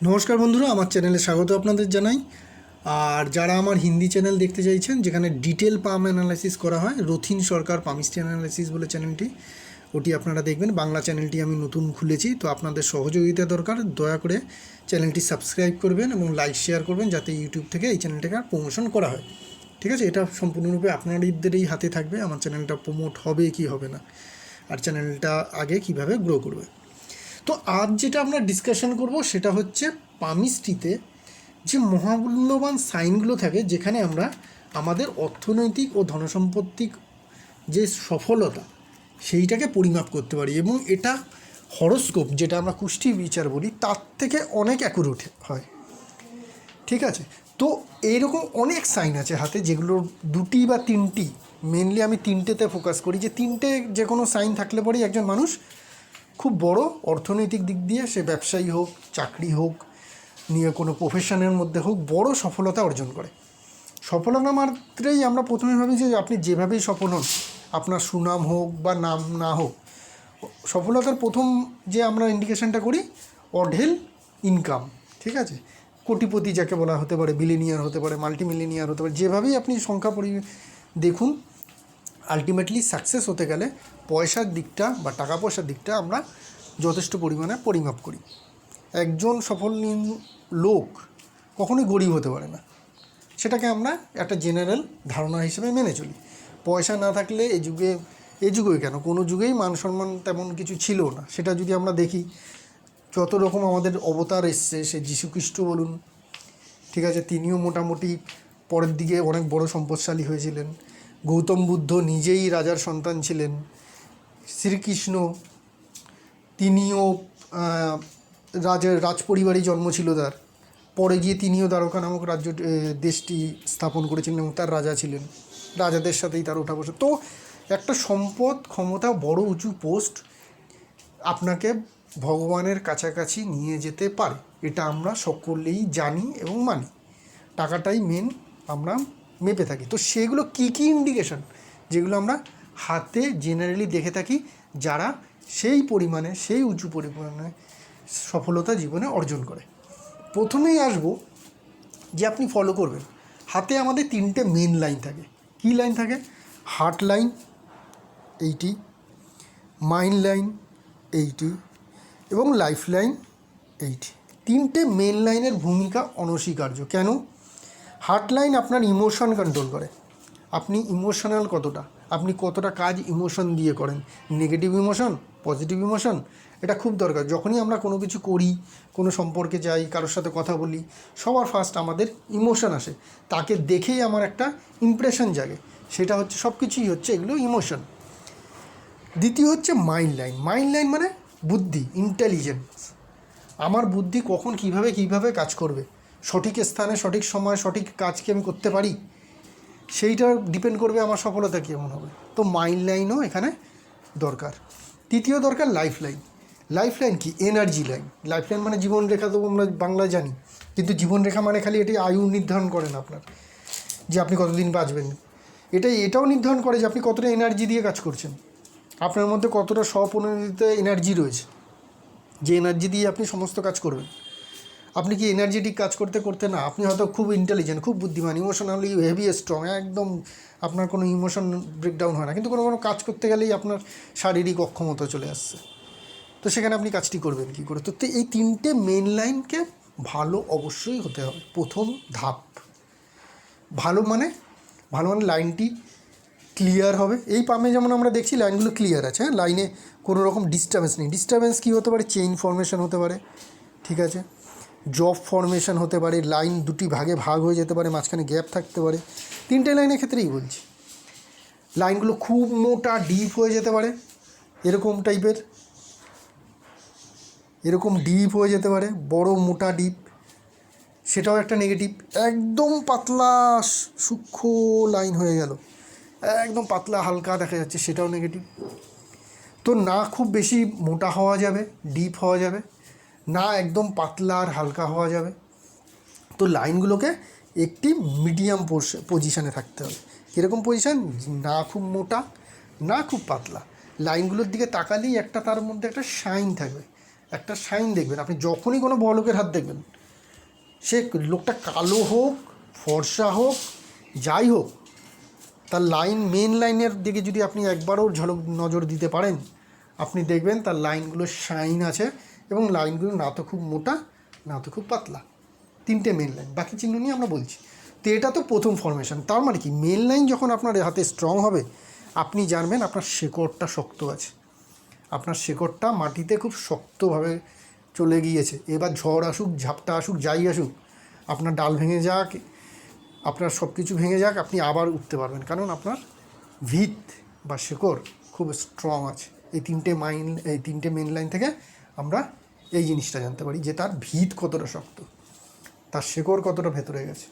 নমস্কার বন্ধুরা, আমার চ্যানেলে স্বাগত আপনাদের জানাই। আর যারা আমার হিন্দি চ্যানেল দেখতে চাইছেন, যেখানে ডিটেল পাম অ্যানালাইসিস করা হয়, রথিন সরকার পামিস্ট্রি অ্যানালাইসিস বলে চ্যানেলটি, ওটি আপনারা দেখবেন। বাংলা চ্যানেলটি আমি নতুন খুলেছি, তো আপনাদের সহযোগিতা দরকার। দয়া করে চ্যানেলটি সাবস্ক্রাইব করবেন এবং লাইক শেয়ার করবেন, যাতে ইউটিউব থেকে এই চ্যানেলটাকে প্রমোশন করা হয়। ঠিক আছে, এটা সম্পূর্ণরূপে আপনাদেরই হাতে থাকবে, আমার চ্যানেলটা প্রমোট হবে কি হবে না, আর চ্যানেলটা আগে কিভাবে গ্রো করবে। তো আজ যেটা আমরা ডিসকাশন করব সেটা হচ্ছে পামিস্ট্রিতে যে মহামূল্যবান সাইনগুলো থাকে, যেখানে আমরা আমাদের অর্থনৈতিক ও ধনসম্পত্তিক যে সফলতা সেইটাকে পরিমাপ করতে পারি, এবং এটা হরোস্কোপ, যেটা আমরা কুষ্টি বিচার বলি, তার থেকে অনেক অ্যাকুরেট হয়। ঠিক আছে, তো এইরকম অনেক সাইন আছে হাতে, যেগুলো দুটি বা তিনটি, মেনলি আমি তিনটেতে ফোকাস করি, যে তিনটে যে কোনো সাইন থাকলে পরেই একজন মানুষ খুব বড় অর্থনৈতিক দিক দিয়ে, সে ব্যবসায়ী হোক, চাকরি হোক, নিয়ে কোনো প্রফেশনের মধ্যে হোক, বড় সফলতা অর্জন করে। সফলতা মাত্রেই আমরা প্রথমে ভাবি যে আপনি যেভাবেই সফল হন, আপনার সুনাম হোক বা নাম না হোক, সফলতার প্রথম যে আমরা ইন্ডিকেশনটা করি অঢেল ইনকাম। ঠিক আছে, কোটিপতি যাকে বলা হতে পারে, বিলিনিয়ার হতে পারে, মাল্টিমিলিনিয়ার হতে পারে, যেভাবেই আপনি সংখ্যা দেখুন, আলটিমেটলি সাকসেস হতে গেলে পয়সার দিকটা বা টাকা পয়সার দিকটা আমরা যথেষ্ট পরিমাণে পরিমাপ করি। একজন সফল লোক কখনোই গরিব হতে পারে না, সেটাকে আমরা একটা জেনারেল ধারণা হিসেবে মেনে চলি। পয়সা না থাকলে এই যুগে কেন, কোনো যুগেই মান সম্মান তেমন কিছু ছিল না। সেটা যদি আমরা দেখি, যত রকম আমাদের অবতার এসছে, সে যীশুখ্রিস্ট বলুন, ঠিক আছে, তিনিও মোটামুটি পরের দিকে অনেক বড় সম্পদশালী হয়েছিলেন। গৌতম বুদ্ধ নিজেই রাজার সন্তান ছিলেন। শ্রীকৃষ্ণ, তিনিও রাজ পরিবারেই জন্ম ছিল তার। পরে গিয়ে তিনিও দ্বারকা নামক দেশটি স্থাপন করেছিলেন এবং তার রাজা ছিলেন। রাজাদের সাথেই তার ওঠা বসা। তো একটা সম্পদ, ক্ষমতা, বড় উঁচু পোস্ট আপনাকে ভগবানের কাছাকাছি নিয়ে যেতে পারে, এটা আমরা সকলেই জানি এবং মানি। টাকাটাই মেন আমরা মেপে থাকি। তো সেগুলো কী কী ইন্ডিকেশন, যেগুলো আমরা হাতে জেনারেলি দেখে থাকি, যারা সেই পরিমাণে, সেই উঁচু পরিমাণে সফলতা জীবনে অর্জন করে। প্রথমেই আসবো যে আপনি ফলো করবেন, হাতে আমাদের তিনটে মেন লাইন থাকে। কী লাইন থাকে? হার্ট লাইন এইটি, মাইন্ড লাইন এইটি, এবং লাইফ লাইন এইটি। তিনটে মেন লাইনের ভূমিকা অনস্বীকার্য। কেন? হার্ট লাইন আপনার ইমোশন কন্ট্রোল করে। আপনি ইমোশনাল কতটা, আপনি কতটা কাজ ইমোশন দিয়ে করেন, নেগেটিভ ইমোশন, পজিটিভ ইমোশন, এটা খুব দরকার। যখনই আমরা কোনো কিছু করি, কোনো সম্পর্কে যাই, কারোর সাথে কথা বলি, সবার ফার্স্ট আমাদের ইমোশন আসে। তাকে দেখেই আমার একটা ইমপ্রেশন জাগে, সেটা হচ্ছে সব কিছুই হচ্ছে এগুলো ইমোশন। দ্বিতীয় হচ্ছে মাইন্ড লাইন। মাইন্ড লাইন মানে বুদ্ধি, ইন্টেলিজেন্স। আমার বুদ্ধি কখন কীভাবে কাজ করবে, সঠিক স্থানে, সঠিক সময়, সঠিক কাজকে আমি করতে পারি, সেইটা ডিপেন্ড করবে আমার সফলতা কেমন হবে। তো মাইন্ড লাইনও এখানে দরকার। তৃতীয় দরকার লাইফ লাইন। লাইফ লাইন কি? Energy line. লাইফ লাইন মানে জীবনরেখা, তো আমরা বাংলায় জানি, কিন্তু জীবনরেখা মানে খালি এটি আয়ু নির্ধারণ করে না আপনার, যে আপনি কতদিন বাঁচবেন। এটাও নির্ধারণ করে যে আপনি কতটা এনার্জি দিয়ে কাজ করছেন, আপনার মধ্যে কতটা স্বপ্রণোদিত এনার্জি রয়েছে, যে এনার্জি দিয়ে আপনি সমস্ত কাজ করবেন। আপনি কি এনার্জেটিক কাজ করতে করতে না, আপনি হয়তো খুব ইন্টেলিজেন্ট, খুব বুদ্ধিমান, ইমোশনালি হেভি স্ট্রং, একদম আপনার কোনো ইমোশন ব্রেকডাউন হয় না, কিন্তু কোনো কাজ করতে গেলেই আপনার শারীরিক অক্ষমতা চলে আসছে। তো সেখানে আপনি কাজটি করবেন কী করে? তো এই তিনটে মেন লাইনকে ভালো অবশ্যই হতে হবে। প্রথম ধাপ ভালো মানে লাইনটি ক্লিয়ার হবে। এই পামে যেমন আমরা দেখছি লাইনগুলো ক্লিয়ার আছে, হ্যাঁ, লাইনে কোনো রকম ডিস্টার্বেন্স নেই। ডিস্টার্বেন্স কী হতে পারে? চেইন ফরমেশন হতে পারে, ঠিক আছে, জব ফরমেশন হতে পারে, লাইন দুটি ভাগে ভাগ হয়ে যেতে পারে, মাঝখানে গ্যাপ থাকতে পারে। তিনটে লাইনের ক্ষেত্রেই বলছি। লাইনগুলো খুব মোটা ডিপ হয়ে যেতে পারে, এরকম ডিপ হয়ে যেতে পারে, বড় মোটা ডিপ, সেটাও একটা নেগেটিভ। একদম পাতলা সূক্ষ্ম লাইন হয়ে গেল, একদম পাতলা হালকা দেখা যাচ্ছে, সেটাও নেগেটিভ। তো না খুব বেশি মোটা হওয়া যাবে, ডিপ হওয়া যাবে, না একদম পাতলা আর হালকা হওয়া যাবে। তো লাইনগুলোকে একটি মিডিয়াম পজিশানে থাকতে হবে। কীরকম পজিশান? না খুব মোটা, না খুব পাতলা। লাইনগুলোর দিকে তাকালেই তার মধ্যে একটা শাইন থাকবে, একটা সাইন দেখবেন, আপনি যখনই কোনো বড় লোকের হাত দেখবেন, সে লোকটা কালো হোক, ফর্সা হোক, যাই হোক, তার লাইন, মেন লাইনের দিকে যদি আপনি একবারও ঝলক নজর দিতে পারেন, আপনি দেখবেন তার লাইনগুলো শাইন আছে এবং লাইনগুলো না তো খুব মোটা না তো খুব পাতলা, 3টে মেন লাইন। বাকি চিহ্ন নিয়ে আমরা বলছি। তো এটা তো প্রথম ফরমেশন। তার মানে কি, মেন লাইন যখন আপনার হাতে স্ট্রং হবে, আপনি জানবেন আপনার শেকড়টা শক্ত আছে, আপনার শেকড়টা মাটিতে খুব শক্তভাবে চলে গিয়েছে। এবার ঝড় আসুক, ঝাপটা আসুক, যাই আসুক, আপনার ডাল ভেঙে যাক, আপনার সব কিছু ভেঙে যাক, আপনি আবার উঠতে পারবেন, কারণ আপনার ভিত বা শেকড় খুব স্ট্রং আছে। এই 3টে মেন লাইন থেকে আমরা এই জিনিসটা জানতে পারি যে তার ভিত কতটা শক্ত, তার শেকড় কতটা ভেতরে গেছে।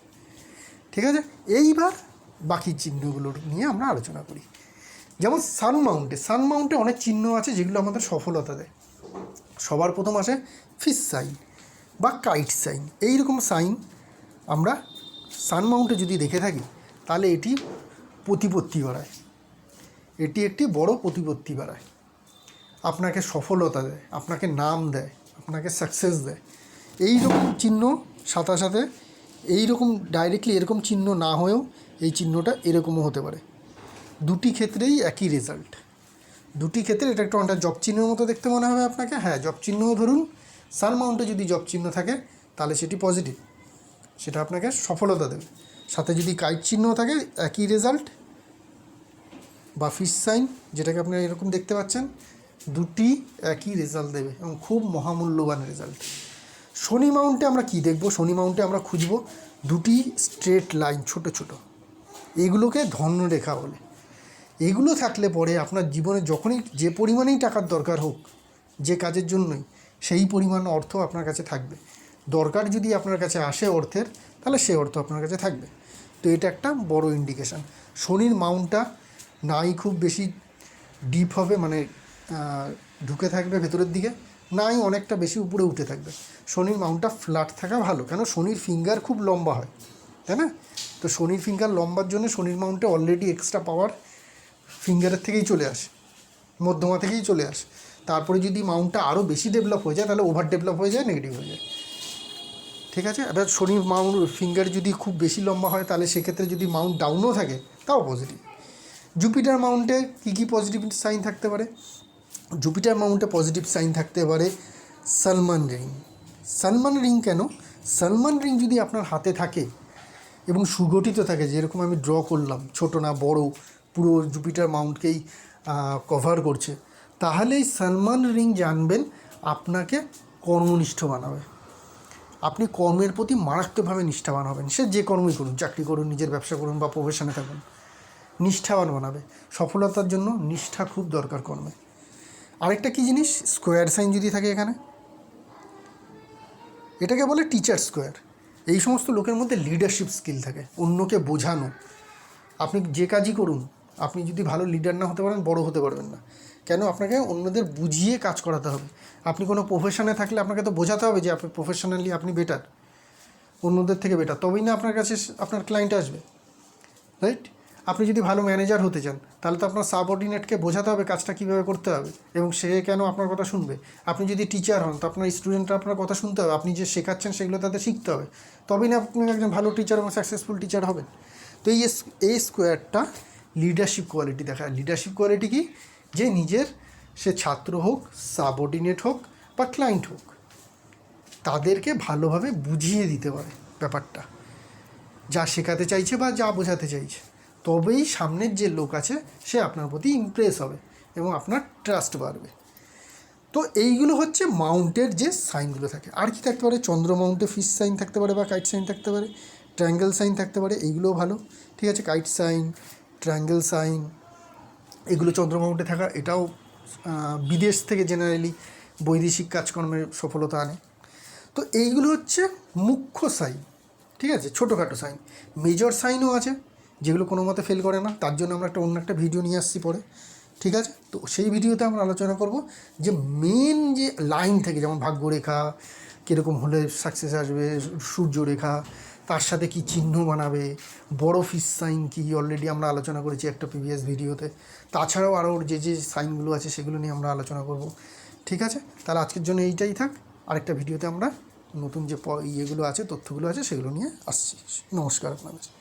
ঠিক আছে, এইবার বাকি চিহ্নগুলোর নিয়ে আমরা আলোচনা করি। যেমন সানমাউন্টে অনেক চিহ্ন আছে যেগুলো আমাদের সফলতা দেয়। সবার প্রথম আসে ফিশ সাইন বা কাইট সাইন। এইরকম সাইন আমরা সানমাউন্টে যদি দেখে থাকি, তাহলে এটি প্রতিপত্তি বাড়ায়, এটি একটি বড় প্রতিপত্তি বাড়ায়, আপনাকে সফলতা দেয়, আপনাকে নাম দেয়, আপনাকে সাকসেস দেয়। এই রকম চিহ্ন সাথে সাথে এইরকম ডাইরেক্টলি এরকম চিহ্ন না হয়েও এই চিহ্নটা এরকমও হতে পারে। দুটি ক্ষেত্রেই একই রেজাল্ট, দুটি ক্ষেত্রে এটা একটু অনেকটা জব চিহ্নের মতো দেখতে মনে হবে আপনাকে। হ্যাঁ, জব চিহ্নও ধরুন, সানমাউন্টে যদি জব চিহ্ন থাকে তাহলে সেটি পজিটিভ, সেটা আপনাকে সফলতা দেবে। সাথে যদি কাইট চিহ্ন থাকে, একই রেজাল্ট। বা ফিশ সাইন, যেটাকে আপনারা এরকম দেখতে পাচ্ছেন, দুটি একই রেজাল্ট দেবে এবং খুব মহামূল্যবান রেজাল্ট। শনি মাউন্টে আমরা কি দেখব? শনি মাউন্টে আমরা খুঁজব দুটি স্ট্রেট লাইন, ছোট ছোট, এগুলোকে ধন্যরেখা বলে। এগুলো থাকলে পরে আপনার জীবনে যখনই যে পরিমাণেই টাকার দরকার হোক, যে কাজের জন্যই, সেই পরিমাণ অর্থ আপনার কাছে থাকবে। দরকার যদি আপনার কাছে আসে অর্থের, তাহলে সে অর্থ আপনার কাছে থাকবে। তো এটা একটা বড় ইন্ডিকেশান। শনির মাউন্টটা নাই খুব বেশি ডিপ হবে, মানে ঢুকে থাকবে ভেতরের দিকে, নাই অনেকটা বেশি উপরে উঠে থাকবে। শনির মাউন্টটা ফ্ল্যাট থাকা ভালো, কেন শনির ফিঙ্গার খুব লম্বা হয়, তাই না? তো শনির ফিঙ্গার লম্বার জন্য শনির মাউন্টে অলরেডি এক্সট্রা পাওয়ার ফিঙ্গারের থেকেই চলে আসে, মধ্যমা থেকেই চলে আসে। তারপরে যদি মাউন্টটা আরও বেশি ডেভেলপ হয়ে যায়, তাহলে ওভার ডেভেলপ হয়ে যায়, নেগেটিভ হয়ে যায়। ঠিক আছে, এবার শনির মাউন্ট ফিঙ্গার যদি খুব বেশি লম্বা হয়, তাহলে সেক্ষেত্রে যদি মাউন্ট ডাউনও থাকে, তাও পজিটিভ। জুপিটার মাউন্টে কী কী পজিটিভ সাইন থাকতে পারে? জুপিটার মাউন্টে পজিটিভ সাইন থাকতে পারে সালমান রিং। সালমান রিং কেন? সালমান রিং যদি আপনার হাতে থাকে এবং সুগঠিত থাকে, যেরকম আমি ড্র করলাম, ছোট না বড়, পুরো জুপিটার মাউন্টকেই কভার করছে, তাহলে এই সালমান রিং জানবেন আপনাকে কর্মনিষ্ঠ বানাবে। আপনি কর্মের প্রতি মারাত্মকভাবে নিষ্ঠাবান হবেন। সে যে কর্মই করুন, চাকরি করুন, নিজের ব্যবসা করুন বা প্রফেশনে থাকুন, নিষ্ঠাবান বানাবে। সফলতার জন্য নিষ্ঠা খুব দরকার কর্মে। আরেকটা কী জিনিস, স্কোয়ার সাইন যদি থাকে এখানে, এটাকে বলে টিচার স্কোয়ার। এই সমস্ত লোকের মধ্যে লিডারশিপ স্কিল থাকে, অন্যকে বোঝানো। আপনি যে কাজই করুন, আপনি যদি ভালো লিডার না হতে পারেন, বড় হতে পারবেন না। কেন? আপনাকে অন্যদের বুঝিয়ে কাজ করাতে হবে। আপনি কোনো প্রফেশনে থাকলে আপনাকে তো বোঝাতে হবে যে আপনি প্রফেশনালি আপনি বেটার, অন্যদের থেকে বেটার, তবেই না আপনার কাছে আপনার ক্লায়েন্ট আসবে, রাইট? আপনি যদি ভালো ম্যানেজার হতে চান, তাহলে তো আপনার সাবঅর্ডিনেটকে বোঝাতে হবে কাজটা কীভাবে করতে হবে এবং সে কেন আপনার কথা শুনবে। আপনি যদি টিচার হন, তো আপনার স্টুডেন্টরা আপনার কথা শুনতে হবে, আপনি যে শেখাচ্ছেন সেগুলো তাদের শিখতে হবে, তবেই না আপনি একজন ভালো টিচার এবং সাকসেসফুল টিচার হবেন। তো এই স্কোয়ারটা লিডারশিপ কোয়ালিটি দেখায়। লিডারশিপ কোয়ালিটি কি? যে নিজের, সে ছাত্র হোক, সাবঅর্ডিনেট হোক বা ক্লায়েন্ট হোক, তাদেরকে ভালোভাবে বুঝিয়ে দিতে পারে ব্যাপারটা, যা শেখাতে চাইছে বা যা বোঝাতে চাইছে। তবেই সামনের যে লোক আছে সে আপনার প্রতি ইমপ্রেস হবে এবং আপনার ট্রাস্ট বাড়বে। তো এইগুলো হচ্ছে মাউন্টের যে সাইনগুলো থাকে। আর কি থাকতে পারে? চন্দ্র মাউন্টে ফিশ সাইন থাকতে পারে বা কাইট সাইন থাকতে পারে, ট্রায়াঙ্গেল সাইন থাকতে পারে, এইগুলোও ভালো। ঠিক আছে, কাইট সাইন, ট্রায়াঙ্গেল সাইন, এগুলো চন্দ্র মাউন্টে থাকা, এটাও বিদেশ থেকে জেনারেলি বৈদেশিক কাজকর্মের সফলতা আনে। তো এইগুলো হচ্ছে মুখ্য সাইন। ঠিক আছে, ছোটোখাটো সাইন। মেজর সাইনও আছে যেগুলো কোনো মতে ফেল করে না, তার জন্য আমরা অন্য একটা ভিডিও নিয়ে আসছি পরে। ঠিক আছে, তো সেই ভিডিওতে আমরা আলোচনা করব যে মেন যে লাইন থেকে, যেমন ভাগ্যরেখা কীরকম হলে সাকসেস আসবে, সূর্যরেখা, তার সাথে কি চিহ্ন বানাবে, বড় ফিশ সাইন কি, অলরেডি আমরা আলোচনা করেছি একটা প্রিভিয়াস ভিডিওতে। তাছাড়াও আরও যে সাইনগুলো আছে সেগুলো নিয়ে আমরা আলোচনা করব। ঠিক আছে, তাহলে আজকের জন্য এইটাই থাক। আরেকটা ভিডিওতে আমরা নতুন যে ইয়েগুলো আছে, তথ্যগুলো আছে, সেগুলো নিয়ে আসছি। নমস্কার আপনাদের।